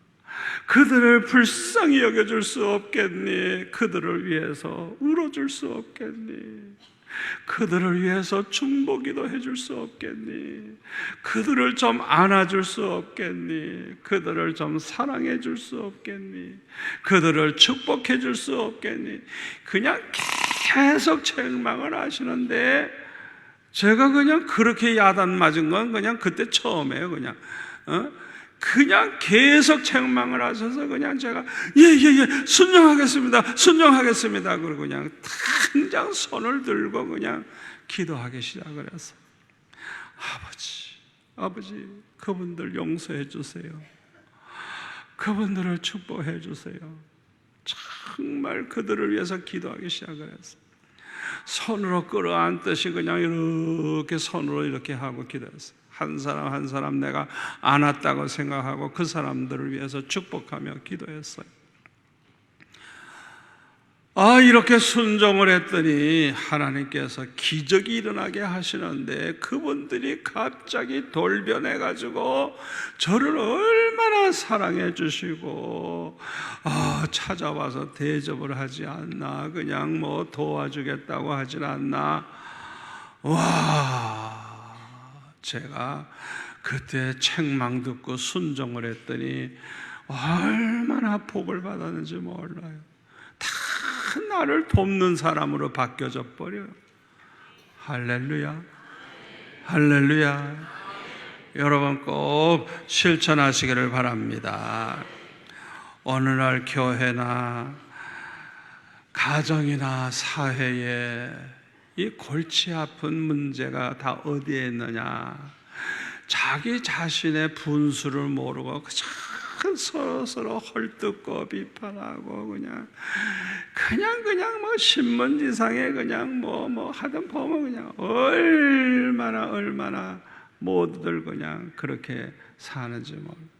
A: 그들을 불쌍히 여겨줄 수 없겠니? 그들을 위해서 울어줄 수 없겠니? 그들을 위해서 중보기도 해줄 수 없겠니? 그들을 좀 안아줄 수 없겠니? 그들을 좀 사랑해 줄 수 없겠니? 그들을 축복해 줄 수 없겠니? 그냥 계속 책망을 하시는데, 제가 그냥 그렇게 야단 맞은 건 그냥 그때 처음이에요. 그냥 계속 책망을 하셔서 그냥 제가 순종하겠습니다 그러고 그냥 당장 손을 들고 그냥 기도하기 시작을 했어요. 아버지 그분들 용서해 주세요. 그분들을 축복해 주세요. 정말 그들을 위해서 기도하기 시작을 했어요. 손으로 끌어안듯이 그냥 이렇게 손으로 이렇게 하고 기도했어요. 한 사람 한 사람 내가 안았다고 생각하고 그 사람들을 위해서 축복하며 기도했어요. 이렇게 순종을 했더니 하나님께서 기적이 일어나게 하시는데, 그분들이 갑자기 돌변해가지고 저를 얼마나 사랑해 주시고 찾아와서 대접을 하지 않나, 그냥 뭐 도와주겠다고 하질 않나. 제가 그때 책망 듣고 순종을 했더니 얼마나 복을 받았는지 몰라요. 다 나를 돕는 사람으로 바뀌어져 버려요. 할렐루야, 할렐루야. 여러분 꼭 실천하시기를 바랍니다. 오늘날 교회나 가정이나 사회에 이 골치 아픈 문제가 다 어디에 있느냐? 자기 자신의 분수를 모르고 서로 헐뜯고 비판하고 그냥 뭐 신문지상에 그냥 뭐 하든 보면 그냥 얼마나 모두들 그냥 그렇게 사는지 모르고.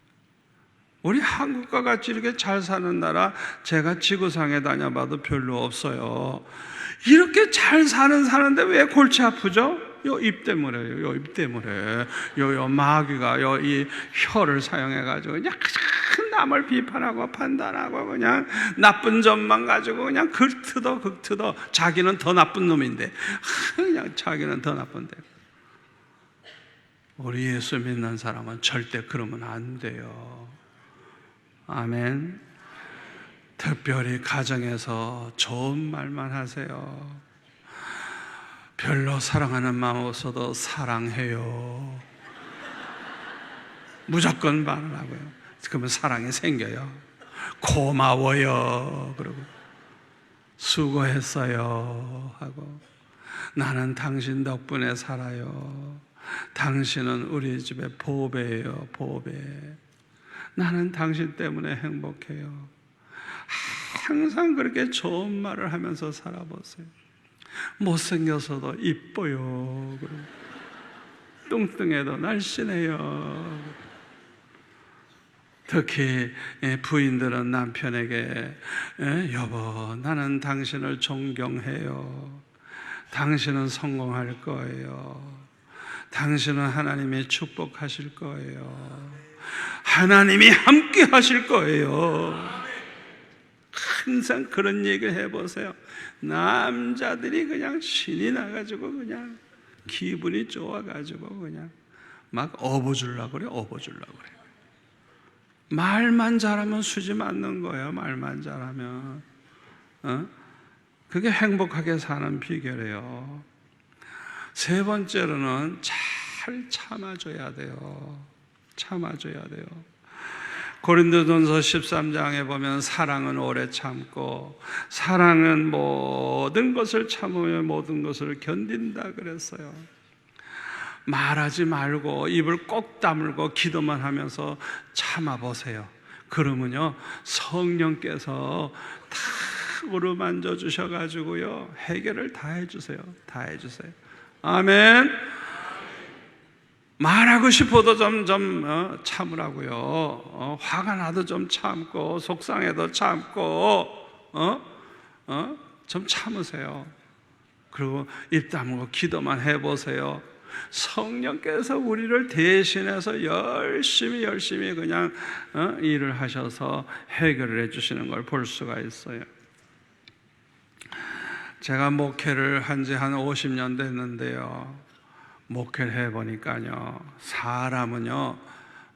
A: 우리 한국과 같이 이렇게 잘 사는 나라 제가 지구상에 다녀봐도 별로 없어요. 이렇게 잘 사는데 왜 골치 아프죠? 요 입 때문에요. 요 입 때문에. 요 마귀가 이 혀를 사용해가지고 그냥 남을 비판하고 판단하고 그냥 나쁜 점만 가지고 그냥 극트더 자기는 더 나쁜 놈인데 그냥 자기는 더 나쁜데. 우리 예수 믿는 사람은 절대 그러면 안 돼요. 아멘. 특별히 가정에서 좋은 말만 하세요. 별로 사랑하는 마음 없어도 사랑해요. 무조건 말을 하고요. 그러면 사랑이 생겨요. 고마워요. 그러고 수고했어요 하고, 나는 당신 덕분에 살아요. 당신은 우리 집의 보배예요. 보배. 나는 당신 때문에 행복해요. 항상 그렇게 좋은 말을 하면서 살아보세요. 못생겨서도 이뻐요. 뚱뚱해도 날씬해요. 특히 부인들은 남편에게 여보, 나는 당신을 존경해요. 당신은 성공할 거예요. 당신은 하나님이 축복하실 거예요. 하나님이 함께 하실 거예요. 항상 그런 얘기를 해보세요. 남자들이 그냥 신이 나가지고 그냥 기분이 좋아가지고 그냥 막 업어주려고 그래. 말만 잘하면 수지 맞는 거예요. 말만 잘하면. 그게 행복하게 사는 비결이에요. 세 번째로는 잘 참아줘야 돼요. 고린도전서 13장에 보면 사랑은 오래 참고 사랑은 모든 것을 참으며 모든 것을 견딘다 그랬어요. 말하지 말고 입을 꼭 다물고 기도만 하면서 참아보세요. 그러면요 성령께서 다 어루만져 주셔가지고요 해결을 다 해주세요. 아멘. 말하고 싶어도 좀 참으라고요. 화가 나도 좀 참고 속상해도 참고 좀 참으세요. 그리고 입 다물고 기도만 해보세요. 성령께서 우리를 대신해서 열심히 그냥 일을 하셔서 해결을 해주시는 걸 볼 수가 있어요. 제가 목회를 한 지 한 50년 됐는데요, 목회를 해보니까요, 사람은요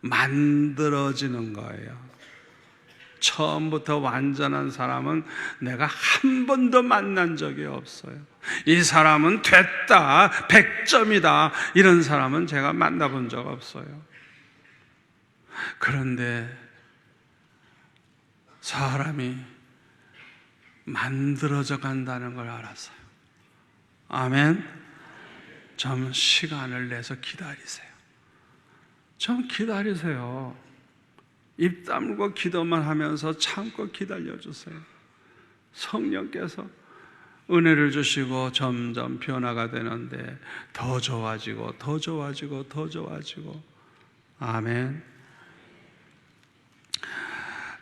A: 만들어지는 거예요. 처음부터 완전한 사람은 내가 한 번도 만난 적이 없어요. 이 사람은 됐다, 100점이다, 이런 사람은 제가 만나본 적 없어요. 그런데 사람이 만들어져 간다는 걸 알았어요. 아멘. 좀 시간을 내서 기다리세요. 좀 기다리세요. 입 다물고 기도만 하면서 참고 기다려주세요. 성령께서 은혜를 주시고 점점 변화가 되는데 더 좋아지고 더 좋아지고 더 좋아지고. 아멘.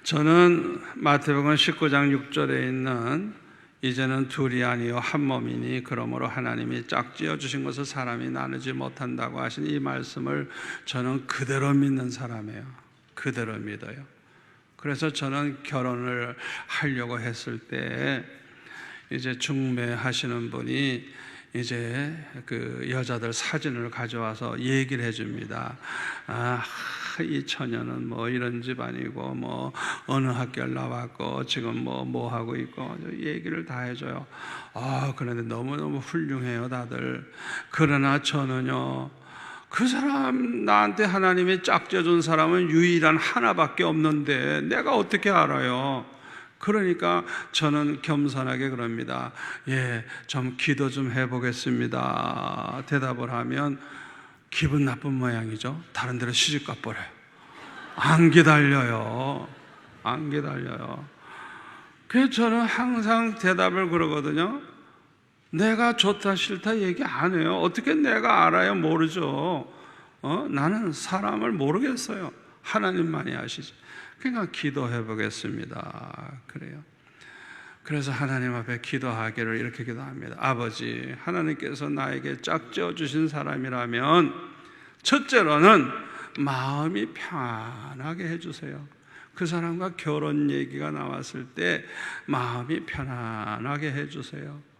A: 저는 마태복음 19장 6절에 있는 이제는 둘이 아니요 한 몸이니 그러므로 하나님이 짝지어 주신 것을 사람이 나누지 못한다고 하신 이 말씀을 저는 그대로 믿는 사람이에요. 그대로 믿어요. 그래서 저는 결혼을 하려고 했을 때 이제 중매하시는 분이 이제 그 여자들 사진을 가져와서 얘기를 해줍니다. 이 처녀는 뭐 이런 집안이고 뭐 어느 학교를 나왔고 지금 뭐 하고 있고 얘기를 다 해줘요. 그런데 너무너무 훌륭해요 다들. 그러나 저는요, 그 사람, 나한테 하나님이 짝지어준 사람은 유일한 하나밖에 없는데 내가 어떻게 알아요? 그러니까 저는 겸손하게 그럽니다. 좀 기도 좀 해보겠습니다. 대답을 하면 기분 나쁜 모양이죠. 다른 데로 시집 가버려요. 안 기다려요. 안 기다려요. 그래서 저는 항상 대답을 그러거든요. 내가 좋다 싫다 얘기 안 해요. 어떻게 내가 알아요? 모르죠. 나는 사람을 모르겠어요. 하나님만이 아시지. 그러니까 기도해 보겠습니다. 그래요. 그래서 하나님 앞에 기도하기를 이렇게 기도합니다. 아버지, 하나님께서 나에게 짝지어 주신 사람이라면 첫째로는 마음이 편하게 해주세요. 그 사람과 결혼 얘기가 나왔을 때 마음이 편안하게 해주세요.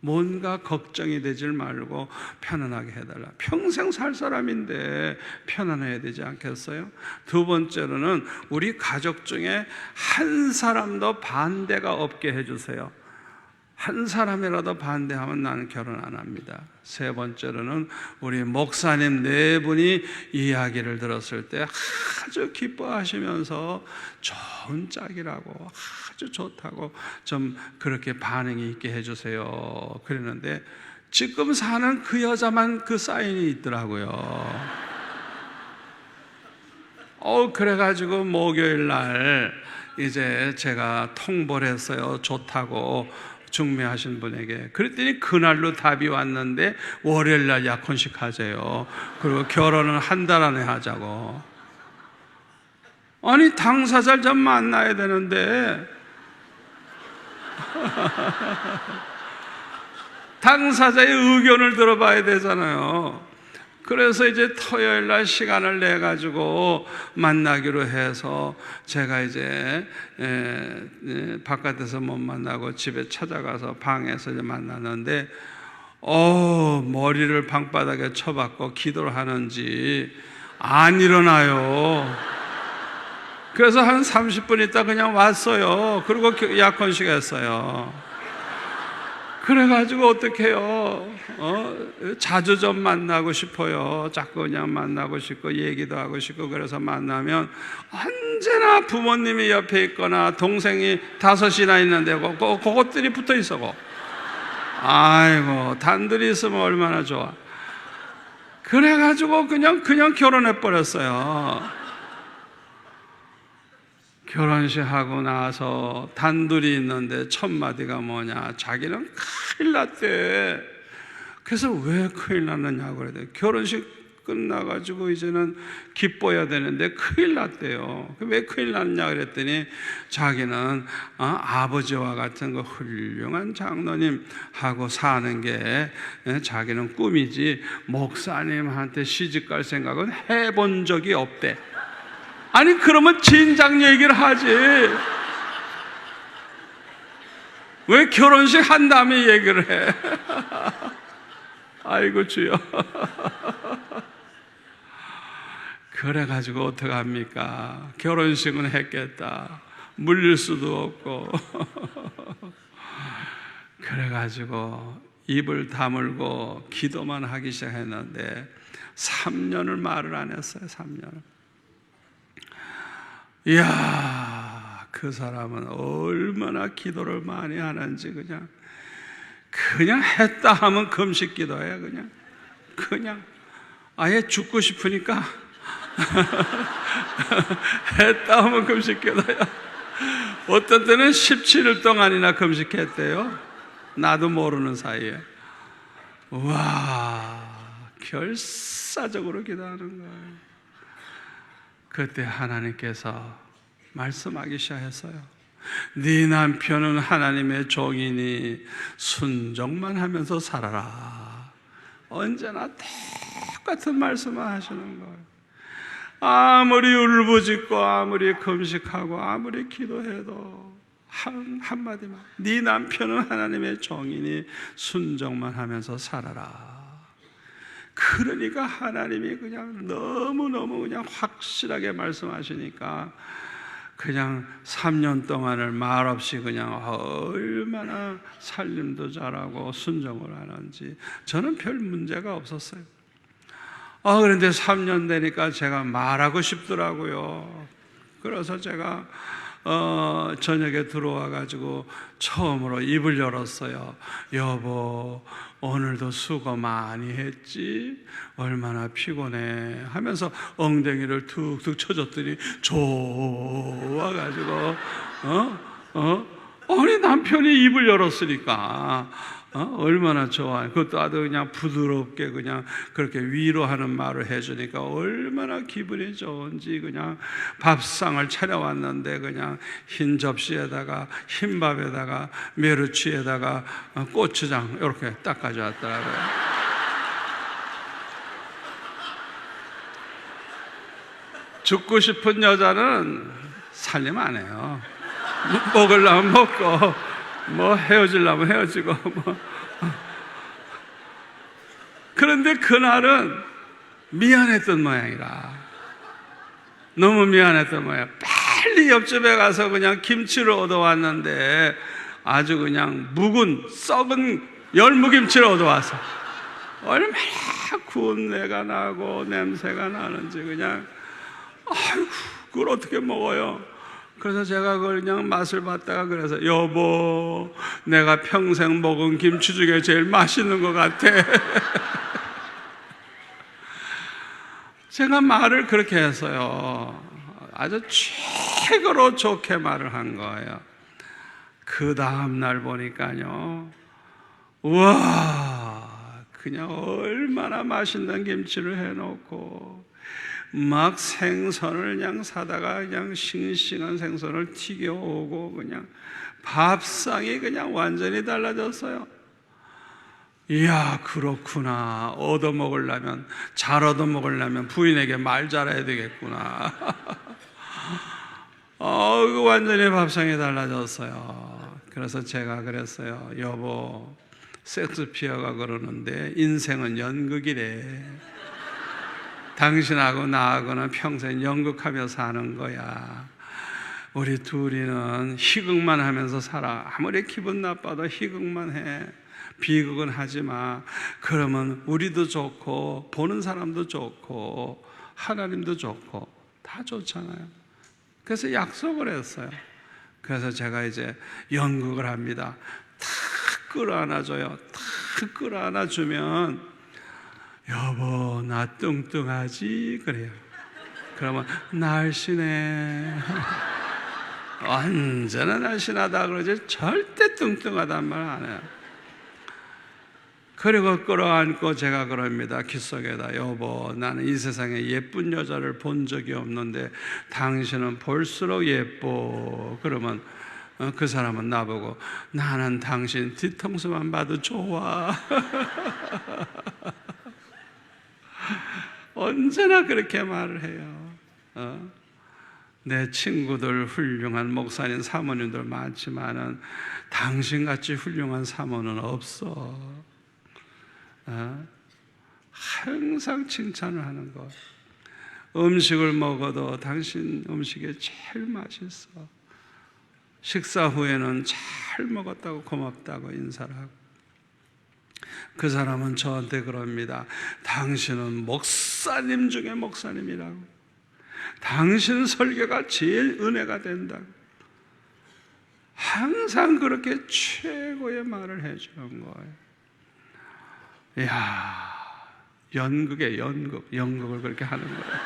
A: 뭔가 걱정이 되질 말고 편안하게 해달라. 평생 살 사람인데 편안해야 되지 않겠어요? 두 번째로는 우리 가족 중에 한 사람도 반대가 없게 해주세요. 한 사람이라도 반대하면 나는 결혼 안 합니다. 세 번째로는 우리 목사님 네 분이 이야기를 들었을 때 아주 기뻐하시면서 좋은 짝이라고, 아주 좋다고 좀 그렇게 반응이 있게 해주세요. 그랬는데 지금 사는 그 여자만 그 사인이 있더라고요. 그래가지고 목요일 날 이제 제가 통보를 했어요. 좋다고 중매하신 분에게. 그랬더니 그날로 답이 왔는데 월요일 날 약혼식 하재요. 그리고 결혼은 한 달 안에 하자고. 아니 당사자를 좀 만나야 되는데 당사자의 의견을 들어봐야 되잖아요. 그래서 이제 토요일 날 시간을 내 가지고 만나기로 해서 제가 이제 바깥에서 못 만나고 집에 찾아가서 방에서 이제 만났는데 머리를 방바닥에 쳐박고 기도를 하는지 안 일어나요. 그래서 한 30분 있다 그냥 왔어요. 그리고 약혼식 했어요. 그래가지고 어떡해요? 자주 좀 만나고 싶어요. 자꾸 그냥 만나고 싶고 얘기도 하고 싶고. 그래서 만나면 언제나 부모님이 옆에 있거나 동생이 5이나 있는데 그것들이 붙어 있어. 아이고 단둘이 있으면 얼마나 좋아. 그래가지고 그냥 결혼해 버렸어요. 결혼식 하고 나서 단둘이 있는데 첫 마디가 뭐냐? 자기는 큰일 났대. 그래서 왜 큰일 났느냐고 그래요. 결혼식 끝나가지고 이제는 기뻐야 되는데 큰일 났대요. 왜 큰일 났냐 그랬더니 자기는 아버지와 같은 그 훌륭한 장로님하고 사는 게 자기는 꿈이지 목사님한테 시집갈 생각은 해본 적이 없대. 아니 그러면 진작 얘기를 하지. 왜 결혼식 한 다음에 얘기를 해? 아이고 주여. 그래가지고 어떡합니까? 결혼식은 했겠다. 물릴 수도 없고. 그래가지고 입을 다물고 기도만 하기 시작했는데 3년을 말을 안 했어요. 3년을. 이야, 그 사람은 얼마나 기도를 많이 하는지 그냥 했다 하면 금식 기도해. 그냥 아예 죽고 싶으니까 했다 하면 금식 기도야. 어떤 때는 17일 동안이나 금식했대요. 나도 모르는 사이에. 와, 결사적으로 기도하는 거예요. 그때 하나님께서 말씀하기 시작했어요. 네 남편은 하나님의 종이니 순종만 하면서 살아라. 언제나 똑같은 말씀을 하시는 거예요. 아무리 울부짖고 아무리 금식하고 아무리 기도해도 한마디만, 네 남편은 하나님의 종이니 순종만 하면서 살아라. 그러니까 하나님이 그냥 너무너무 그냥 확실하게 말씀하시니까 그냥 3년 동안을 말없이 그냥 얼마나 살림도 잘하고 순종을 하는지 저는 별 문제가 없었어요. 그런데 3년 되니까 제가 말하고 싶더라고요. 그래서 제가 저녁에 들어와 가지고 처음으로 입을 열었어요. 여보, 오늘도 수고 많이 했지? 얼마나 피곤해 하면서 엉덩이를 툭툭 쳐줬더니 좋아가지고 아니 남편이 입을 열었으니까 얼마나 좋아요. 그것도 아주 그냥 부드럽게 그냥 그렇게 위로하는 말을 해주니까 얼마나 기분이 좋은지. 그냥 밥상을 차려왔는데 그냥 흰 접시에다가 흰밥에다가 메르치에다가 고추장 이렇게 딱 가져왔더라고요. 죽고 싶은 여자는 살림 안 해요. 먹으려면 먹고 헤어지려면 헤어지고 그런데 그날은 미안했던 모양이라, 너무 미안했던 모양. 빨리 옆집에 가서 그냥 김치를 얻어왔는데 아주 그냥 묵은 썩은 열무김치를 얻어와서 얼마나 구운내가 나고 냄새가 나는지 그냥 아이고 그걸 어떻게 먹어요? 그래서 제가 그걸 그냥 맛을 봤다가 그래서 여보, 내가 평생 먹은 김치 중에 제일 맛있는 것 같아. 제가 말을 그렇게 했어요. 아주 최고로 좋게 말을 한 거예요. 그 다음날 보니까요, 우와, 그냥 얼마나 맛있는 김치를 해놓고 막 생선을 그냥 사다가 그냥 싱싱한 생선을 튀겨오고 그냥 밥상이 그냥 완전히 달라졌어요. 이야, 그렇구나. 얻어먹으려면, 잘 얻어먹으려면 부인에게 말 잘해야 되겠구나. 완전히 밥상이 달라졌어요. 그래서 제가 그랬어요. 여보, 섹스피어가 그러는데 인생은 연극이래. 당신하고 나하고는 평생 연극하며 사는 거야. 우리 둘이는 희극만 하면서 살아. 아무리 기분 나빠도 희극만 해. 비극은 하지 마. 그러면 우리도 좋고 보는 사람도 좋고 하나님도 좋고 다 좋잖아요. 그래서 약속을 했어요. 그래서 제가 이제 연극을 합니다. 탁 끌어안아줘요. 탁 끌어안아주면 여보, 나 뚱뚱하지? 그래요. 그러면 날씬해. 언제나 날씬하다 그러지 절대 뚱뚱하단 말 안 해요. 그리고 끌어안고 제가 그럽니다. 귓속에다 여보, 나는 이 세상에 예쁜 여자를 본 적이 없는데 당신은 볼수록 예뻐. 그러면 그 사람은 나보고 나는 당신 뒤통수만 봐도 좋아. 언제나 그렇게 말을 해요. 내 친구들 훌륭한 목사님, 사모님들 많지만은 당신같이 훌륭한 사모는 없어. 항상 칭찬을 하는 것. 음식을 먹어도 당신 음식이 제일 맛있어. 식사 후에는 잘 먹었다고 고맙다고 인사를 하고. 그 사람은 저한테 그럽니다. 당신은 목사님 중에 목사님이라고. 당신 설교가 제일 은혜가 된다고. 항상 그렇게 최고의 말을 해주는 거예요. 이야, 연극에 연극을 그렇게 하는 거예요.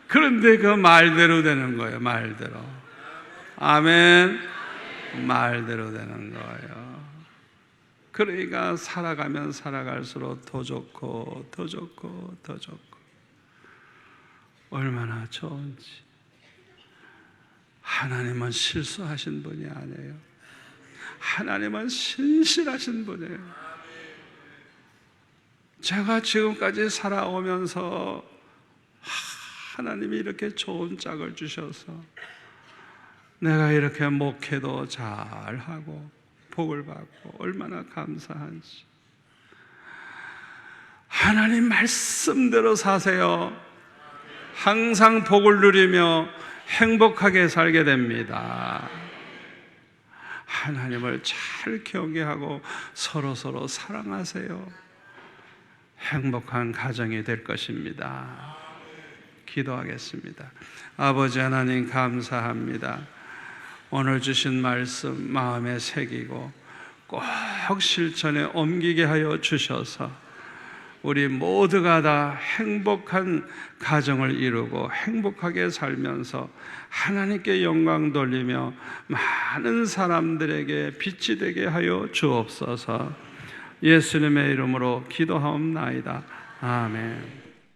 A: 그런데 그 말대로 되는 거예요. 말대로. 아멘. 말대로 되는 거예요. 그러니까 살아가면 살아갈수록 더 좋고 더 좋고 더 좋고 얼마나 좋은지. 하나님은 실수하신 분이 아니에요. 하나님은 신실하신 분이에요. 제가 지금까지 살아오면서 하나님이 이렇게 좋은 짝을 주셔서 내가 이렇게 목회도 잘하고 복을 받고 얼마나 감사한지. 하나님 말씀대로 사세요. 항상 복을 누리며 행복하게 살게 됩니다. 하나님을 잘 경외하고 서로 사랑하세요. 행복한 가정이 될 것입니다. 기도하겠습니다. 아버지 하나님 감사합니다. 오늘 주신 말씀 마음에 새기고 꼭 실천에 옮기게 하여 주셔서 우리 모두가 다 행복한 가정을 이루고 행복하게 살면서 하나님께 영광 돌리며 많은 사람들에게 빛이 되게 하여 주옵소서. 예수님의 이름으로 기도하옵나이다. 아멘.